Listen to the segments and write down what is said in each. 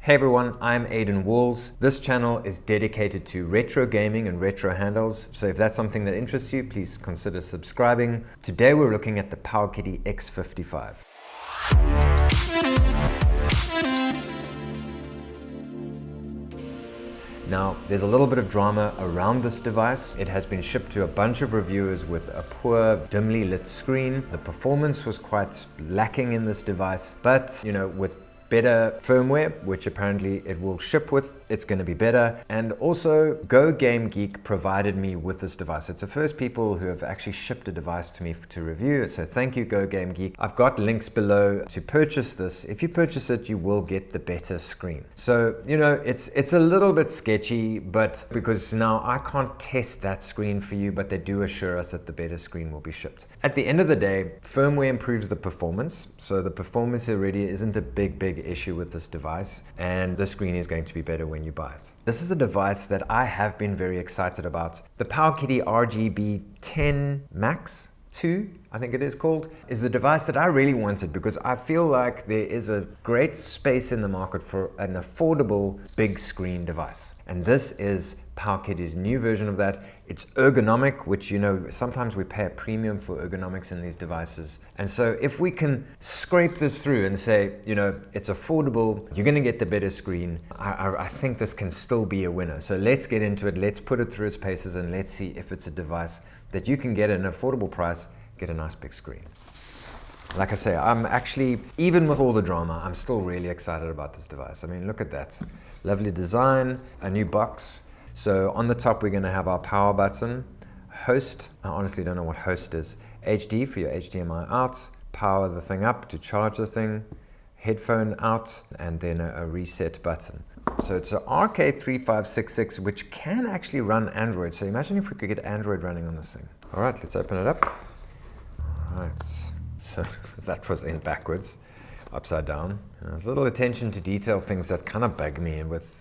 Hey everyone, I'm Adin. This channel is dedicated to retro gaming and retro handhelds, so if that's something that interests you, please consider subscribing. Today we're looking at the Powkiddy X55. Now, there's a little bit of drama around this device. It has been shipped to a bunch of reviewers with a poor, dimly lit screen. The performance was quite lacking in this device, but with better firmware, which apparently it will ship with, it's going to be better. And also, Go Game Geek provided me with this device. It's the first people who have actually shipped a device to me to review it, so thank you, Go Game Geek. I've got links below to purchase this. If you purchase it, you will get the better screen. So, it's a little bit sketchy, but because now I can't test that screen for you, but they do assure us that the better screen will be shipped. At the end of the day, firmware improves the performance, so the performance already isn't a big issue with this device, and the screen is going to be better when you buy it. This is a device that I have been very excited about. The Powkiddy RGB10 Max 2, I think it is called, is the device that I really wanted because I feel like there is a great space in the market for an affordable big screen device. And this is Powkiddy's new version of that. It's ergonomic, which sometimes we pay a premium for ergonomics in these devices. And so if we can scrape this through and say, it's affordable, you're gonna get the better screen, I think this can still be a winner. So let's get into it, let's put it through its paces, and let's see if it's a device that you can get at an affordable price, get a nice big screen. Like I say, I'm actually, even with all the drama, I'm still really excited about this device. I mean, look at that. Lovely design, a new box. So on the top, we're going to have our power button, host. I honestly don't know what host is. HD for your HDMI out, power the thing up to charge the thing, headphone out, and then a reset button. So it's an RK3566, which can actually run Android. So imagine if we could get Android running on this thing. All right, let's open it up. All right, so that was in backwards, upside down. There's a little attention to detail, things that kind of bug me with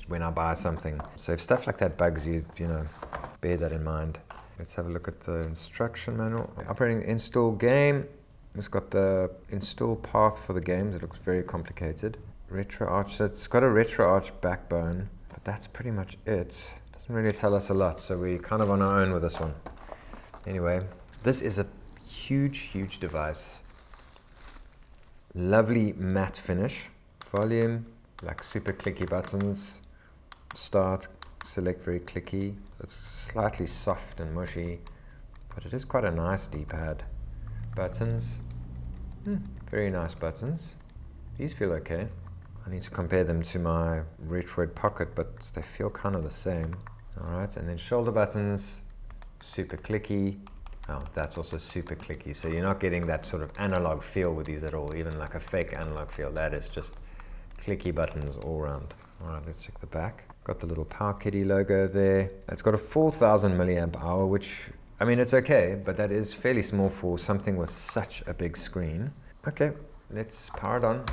when I buy something. So if stuff like that bugs you, bear that in mind. Let's have a look at the instruction manual. Operating install game. It's got the install path for the games. It looks very complicated. Retro arch. So it's got a retro arch backbone, but that's pretty much it. Doesn't really tell us a lot, so we're kind of on our own with this one. Anyway, this is a huge device. Lovely matte finish. Volume. Like super clicky buttons. Start, select, very clicky. It's slightly soft and mushy, but it is quite a nice D-pad. Buttons, very nice buttons. These feel okay. I need to compare them to my Retroid Pocket, but they feel kind of the same. All right, and then shoulder buttons, super clicky. Oh, that's also super clicky. So you're not getting that sort of analog feel with these at all, even like a fake analog feel. That is just clicky buttons all around. All right, let's check the back. Got the little Powkiddy logo there. It's got a 4,000 milliamp hour, which, I mean, it's okay, but that is fairly small for something with such a big screen. Okay, let's power it on.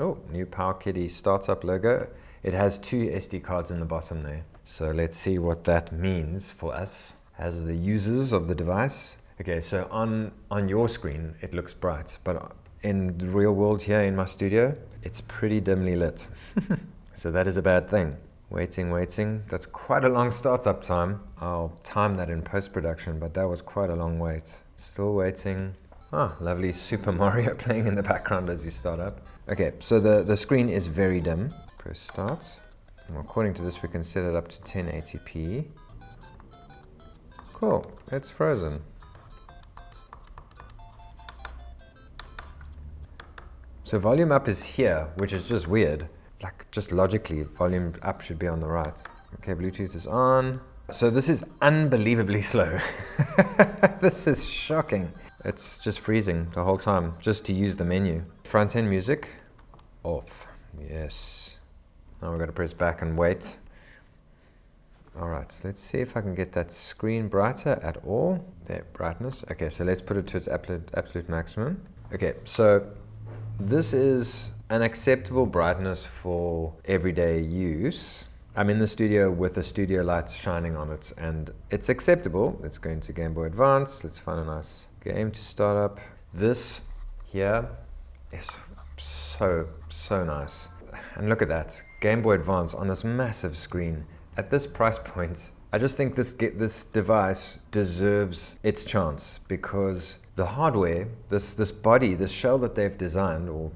Oh, new Powkiddy startup logo. It has 2 SD cards in the bottom there. So let's see what that means for us as the users of the device. Okay, so on your screen, it looks bright, but in the real world here in my studio, it's pretty dimly lit. So that is a bad thing. Waiting. That's quite a long startup time. I'll time that in post-production, but that was quite a long wait. Still waiting. Ah, lovely Super Mario playing in the background as you start up. Okay, so the screen is very dim. Press start. And according to this, we can set it up to 1080p. Cool, it's frozen. So volume up is here, which is just weird. Like, just logically, volume up should be on the right. Okay, Bluetooth is on. So this is unbelievably slow. This is shocking. It's just freezing the whole time, just to use the menu. Front-end music, off. Yes. Now we've got to press back and wait. All right, so let's see if I can get that screen brighter at all. There, brightness. Okay, so let's put it to its absolute maximum. Okay, so this is an acceptable brightness for everyday use. I'm in the studio with the studio lights shining on it, and it's acceptable. Let's go into Gameboy Advance. Let's find a nice game to start up. This here is so nice. And look at that, Game Boy Advance on this massive screen. At this price point, I just think this device deserves its chance, because the hardware, this body, this shell that they've designed, or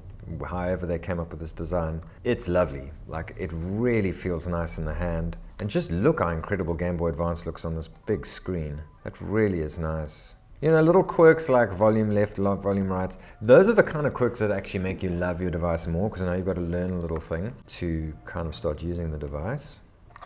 however they came up with this design, it's lovely. Like, it really feels nice in the hand. And just look how incredible Game Boy Advance looks on this big screen. That really is nice. You know, little quirks like volume left, volume right, those are the kind of quirks that actually make you love your device more, because now you've got to learn a little thing to kind of start using the device.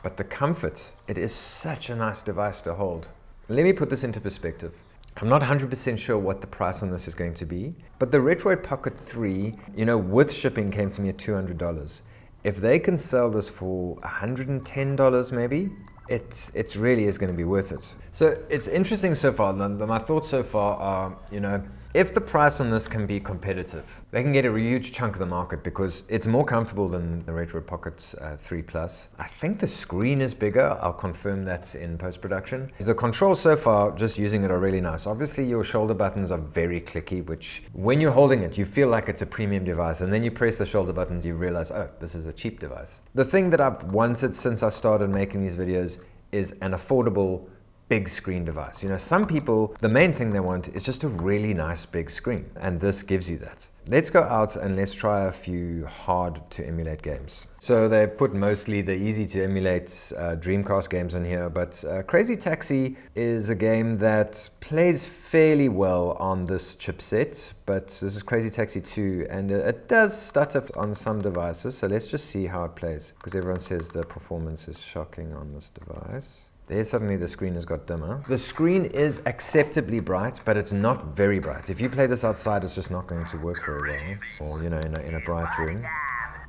But the comfort, it is such a nice device to hold. Let me put this into perspective. I'm not 100% sure what the price on this is going to be, but the Retroid Pocket 3, you know, with shipping came to me at $200. If they can sell this for $110 maybe, it really is going to be worth it. So it's interesting so far. My thoughts so far are, you know, if the price on this can be competitive, they can get a huge chunk of the market, because it's more comfortable than the Retroid Pocket 3 Plus. I think the screen is bigger. I'll confirm that in post-production. The controls so far, just using it, are really nice. Obviously, your shoulder buttons are very clicky, which when you're holding it, you feel like it's a premium device. And then you press the shoulder buttons, you realize, oh, this is a cheap device. The thing that I've wanted since I started making these videos is an affordable big screen device. You know, some people, the main thing they want is just a really nice big screen, and this gives you that. Let's go out and let's try a few hard to emulate games. So they've put mostly the easy to emulate Dreamcast games in here, but Crazy Taxi is a game that plays fairly well on this chipset, but this is Crazy Taxi 2, and it does stutter on some devices, so let's just see how it plays, because everyone says the performance is shocking on this device. There, suddenly the screen has got dimmer. The screen is acceptably bright, but it's not very bright. If you play this outside, it's just not going to work very well, or, you know, in a bright room.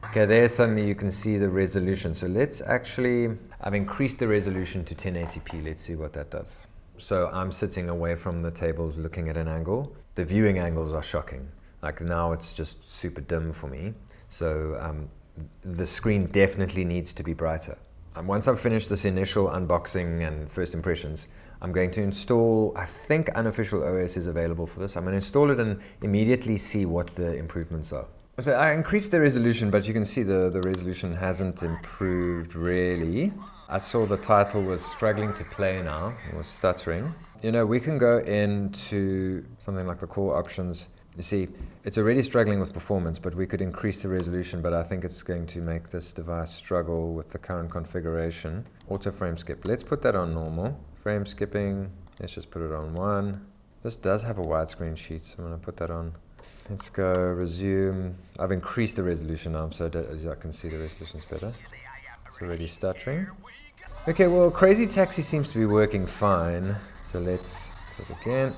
Okay, there suddenly you can see the resolution. So let's actually, I've increased the resolution to 1080p. Let's see what that does. So I'm sitting away from the table looking at an angle. The viewing angles are shocking. Like, now it's just super dim for me. So the screen definitely needs to be brighter. And once I've finished this initial unboxing and first impressions, I'm going to install, I think unofficial OS is available for this. I'm going to install it and immediately see what the improvements are. So I increased the resolution, but you can see the resolution hasn't improved really. I saw the title was struggling to play now, it was stuttering. You know, we can go into something like the core options. You see, it's already struggling with performance, but we could increase the resolution, but I think it's going to make this device struggle with the current configuration. Auto frame skip, let's put that on normal. Frame skipping, let's just put it on 1. This does have a widescreen sheet, so I'm going to put that on. Let's go resume. I've increased the resolution now, so as I can see the resolution's better. It's already stuttering. Okay, well, Crazy Taxi seems to be working fine, so let's sit again.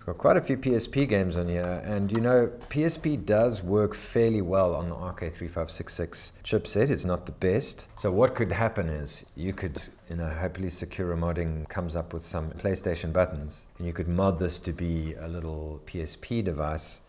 Got quite a few PSP games on here, and you know, PSP does work fairly well on the RK3566 chipset. It's not the best. So what could happen is you could, you know, hopefully Secure Modding comes up with some PlayStation buttons, and you could mod this to be a little PSP device.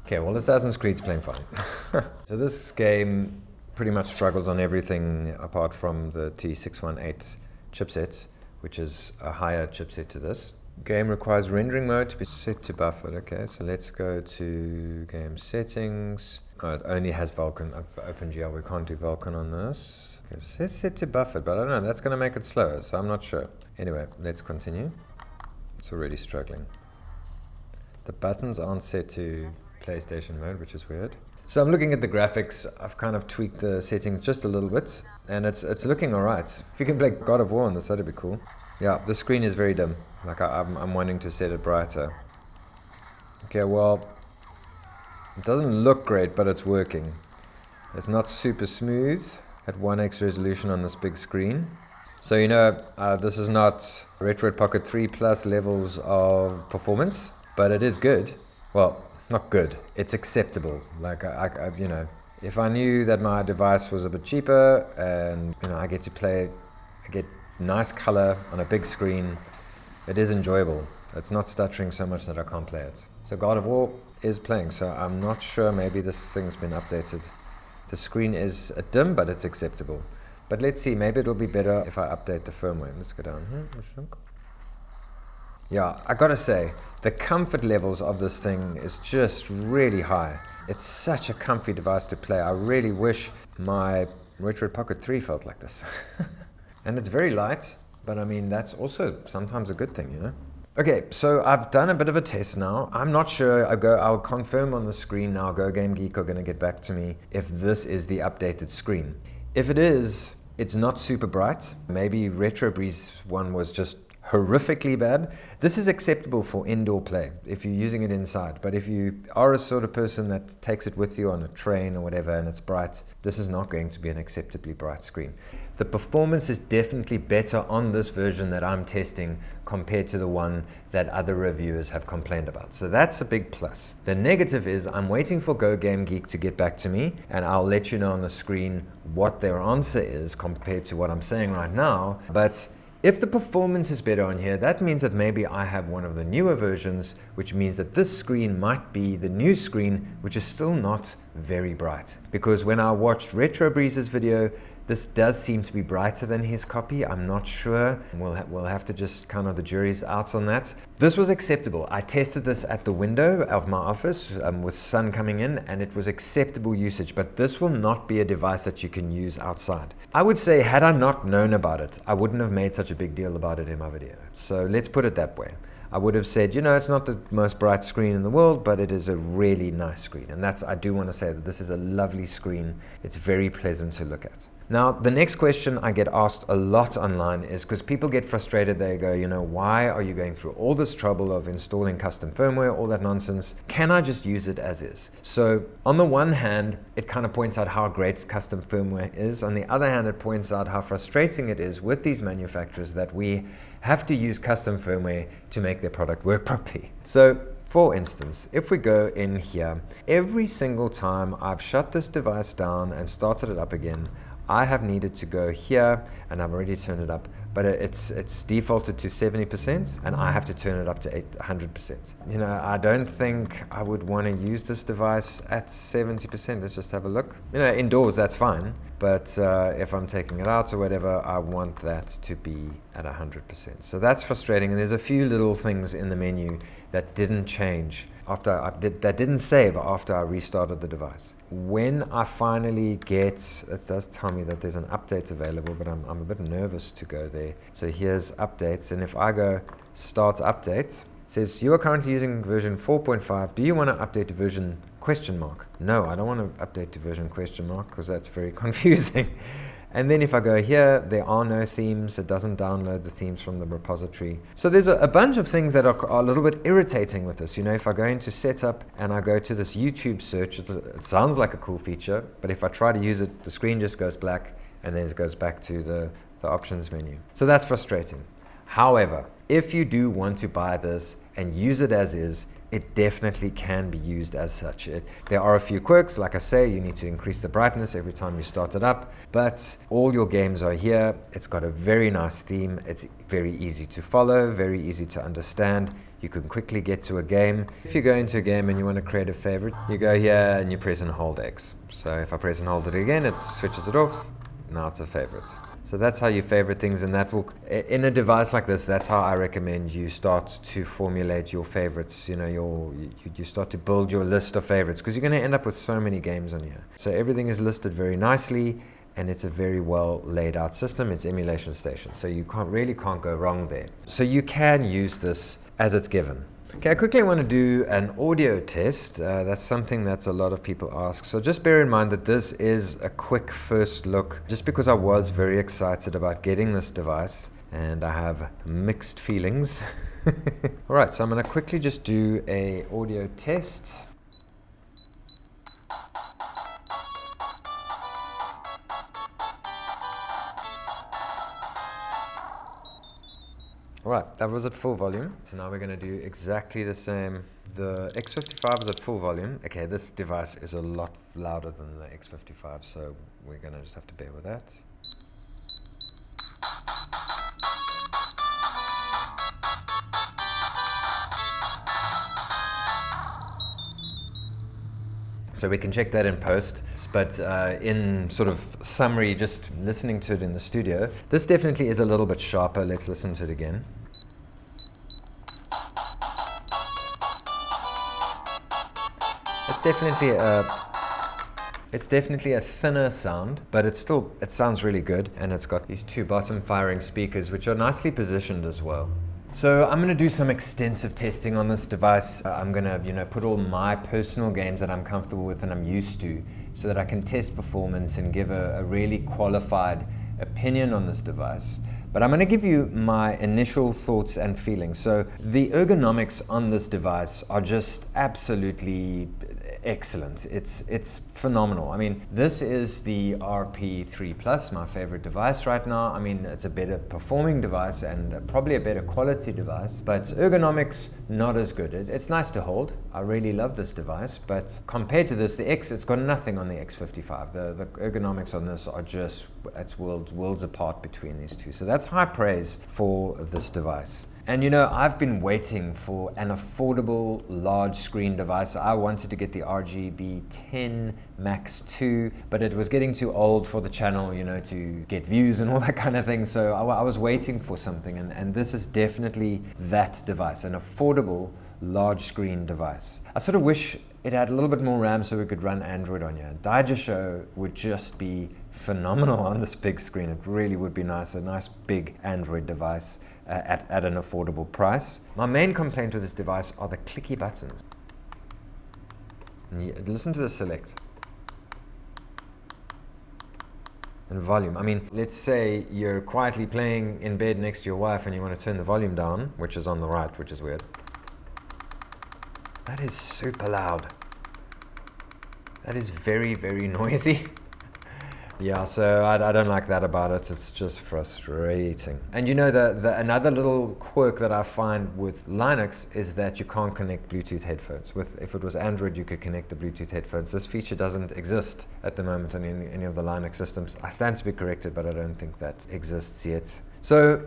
Okay, well, Assassin's Creed's playing fine. So this game pretty much struggles on everything apart from the T618 chipsets, which is a higher chipset to this. Game requires rendering mode to be set to buffered. Okay, so let's go to game settings. Oh, it only has Vulkan. OpenGL, we can't do Vulkan on this. Okay, so it's set to buffered, but I don't know, that's gonna make it slower, so I'm not sure. Anyway, let's continue. It's already struggling. The buttons aren't set to PlayStation mode, which is weird. So I'm looking at the graphics. I've kind of tweaked the settings just a little bit, and it's looking alright. If you can play God of War on this, that'd be cool. Yeah, the screen is very dim. Like I'm wanting to set it brighter. Okay, well, it doesn't look great, but it's working. It's not super smooth at 1x resolution on this big screen. So you know, this is not Retroid Pocket 3 Plus levels of performance, but it is good. Well, not good, it's acceptable. Like, I you know, if I knew that my device was a bit cheaper and, you know, I get to play, I get nice color on a big screen, it is enjoyable. It's not stuttering so much that I can't play it. So God of War is playing, so I'm not sure, maybe this thing's been updated. The screen is dim, but it's acceptable. But let's see, maybe it'll be better if I update the firmware. Let's go down here. Yeah, I gotta say, the comfort levels of this thing is just really high. It's such a comfy device to play. I really wish my Retroid Pocket 3 felt like this. And it's very light, but I mean, that's also sometimes a good thing, you know? Okay, so I've done a bit of a test now. I'm not sure. I'll confirm on the screen now. Go Game Geek are going to get back to me if this is the updated screen. If it is, it's not super bright. Maybe Retro Breeze one was just horrifically bad. This is acceptable for indoor play if you're using it inside, but if you are a sort of person that takes it with you on a train or whatever and it's bright, this is not going to be an acceptably bright screen. The performance is definitely better on this version that I'm testing compared to the one that other reviewers have complained about. So that's a big plus. The negative is I'm waiting for Go Game Geek to get back to me, and I'll let you know on the screen what their answer is compared to what I'm saying right now. But if the performance is better on here, that means that maybe I have one of the newer versions, which means that this screen might be the new screen, which is still not very bright. Because when I watched Retro Breeze's video, this does seem to be brighter than his copy. I'm not sure. We'll have to just kind of, the jury's out on that. This was acceptable. I tested this at the window of my office with sun coming in, and it was acceptable usage, but this will not be a device that you can use outside. I would say, had I not known about it, I wouldn't have made such a big deal about it in my video. So let's put it that way. I would have said, you know, it's not the most bright screen in the world, but it is a really nice screen. And I do want to say that this is a lovely screen. It's very pleasant to look at. Now, the next question I get asked a lot online is because people get frustrated. They go, you know, why are you going through all this trouble of installing custom firmware, all that nonsense? Can I just use it as is? So on the one hand, it kind of points out how great custom firmware is. On the other hand, it points out how frustrating it is with these manufacturers that we have to use custom firmware to make their product work properly. So for instance, if we go in here, every single time I've shut this device down and started it up again, I have needed to go here, and I've already turned it up, but it's defaulted to 70%, and I have to turn it up to 100%. You know, I don't think I would want to use this device at 70%. Let's just have a look. You know, indoors, that's fine, but if I'm taking it out or whatever, I want that to be at 100%. So that's frustrating, and there's a few little things in the menu that didn't change that didn't save after I restarted the device. When I finally get, it does tell me that there's an update available, but I'm a bit nervous to go there. So here's updates, and if I go start update, it says you are currently using version 4.5. Do you want to update to version ? No, I don't want to update to version ? because that's very confusing. And then if I go here, there are no themes. It doesn't download the themes from the repository. So there's a bunch of things that are a little bit irritating with this. You know, if I go into setup and I go to this YouTube search, it sounds like a cool feature, but if I try to use it, the screen just goes black and then it goes back to the options menu. So that's frustrating. However, if you do want to buy this and use it as is, it definitely can be used as such. There are a few quirks. Like I say, you need to increase the brightness every time you start it up, but all your games are here. It's got a very nice theme. It's very easy to follow, very easy to understand. You can quickly get to a game. If you go into a game and you want to create a favorite, you go here and you press and hold X. So if I press and hold it again, it switches it off. Now it's a favorite. So that's how you favorite things, and that will, in a device like this, that's how I recommend you start to formulate your favorites. You know, you start to build your list of favorites, because you're going to end up with so many games on here. So everything is listed very nicely, and it's a very well laid out system. It's emulation station, so you really can't go wrong there. So you can use this as it's given. Okay, I quickly want to do an audio test. That's something that a lot of people ask. So just bear in mind that this is a quick first look, just because I was very excited about getting this device and I have mixed feelings. All right, so I'm going to quickly just do a audio test. All right, that was at full volume. So now we're going to do exactly the same. The X55 is at full volume. Okay, this device is a lot louder than the X55, so we're going to just have to bear with that. So we can check that in post, but in sort of summary, just listening to it in the studio, this definitely is a little bit sharper. Let's listen to it again. definitely a thinner sound, but it sounds really good, and it's got these two bottom firing speakers which are nicely positioned as well. So I'm going to do some extensive testing on this device. I'm going to, put all my personal games that I'm comfortable with and I'm used to, so that I can test performance and give a really qualified opinion on this device. But I'm going to give you my initial thoughts and feelings. So the ergonomics on this device are just absolutely excellent. It's phenomenal. I mean, this is the RP3 Plus, my favorite device right now. I mean, it's a better performing device and probably a better quality device, but ergonomics not as good. It's nice to hold. I really love this device, but compared to this, it's got nothing on the X55. The ergonomics on this are just, it's worlds apart between these two. So that's high praise for this device. And I've been waiting for an affordable large screen device. I wanted to get the RGB10 Max 2, but it was getting too old for the channel, to get views and all that kind of thing. So I was waiting for something, and this is definitely that device, an affordable large screen device. I sort of wish it had a little bit more RAM so we could run Android on here. Daijo would just be phenomenal on this big screen. It really would be nice, a nice big Android device at an affordable price. My main complaint with this device are the clicky buttons. Listen to the select. And volume. I mean, let's say you're quietly playing in bed next to your wife and you want to turn the volume down, which is on the right, which is weird. That is super loud. That is very, very noisy. Yeah, so I don't like that about it. It's just frustrating. And another little quirk that I find with Linux is that you can't connect Bluetooth headphones. If it was Android, you could connect the Bluetooth headphones. This feature doesn't exist at the moment on any of the Linux systems. I stand to be corrected, but I don't think that exists yet. So,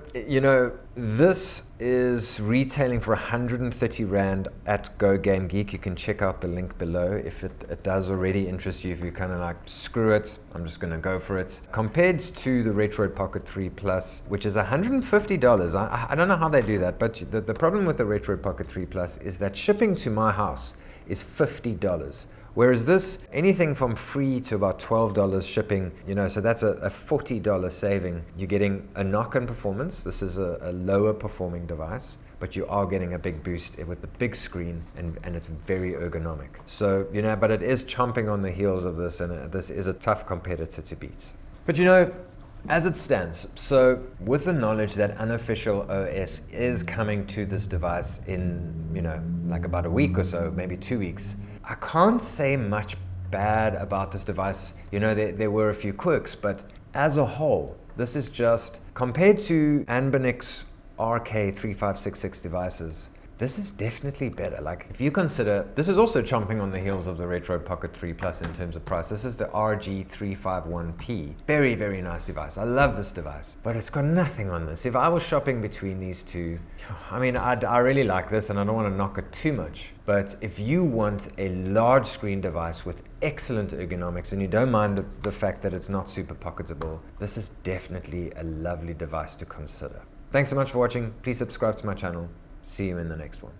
this is retailing for 130 Rand at Go Game Geek. You can check out the link below if it does already interest you, if you're kind of like, screw it, I'm just going to go for it. Compared to the Retroid Pocket 3 Plus, which is $150. I don't know how they do that, but the problem with the Retroid Pocket 3 Plus is that shipping to my house is $50. Whereas this, anything from free to about $12 shipping, so that's a $40 saving. You're getting a knock-on performance. This is a lower performing device, but you are getting a big boost with the big screen, and it's very ergonomic. So, but it is chomping on the heels of this, and this is a tough competitor to beat. But as it stands, so with the knowledge that unofficial OS is coming to this device in, like about a week or so, maybe 2 weeks, I can't say much bad about this device. There were a few quirks, but as a whole, this is just, compared to Anbernic's RK5566 devices, this is definitely better. Like, if you consider, this is also chomping on the heels of the Retroid Pocket 3 Plus in terms of price. This is the RG351P. Very, very nice device. I love this device, but it's got nothing on this. If I was shopping between these two, I mean, I really like this and I don't want to knock it too much, but if you want a large screen device with excellent ergonomics and you don't mind the fact that it's not super pocketable, this is definitely a lovely device to consider. Thanks so much for watching. Please subscribe to my channel. See you in the next one.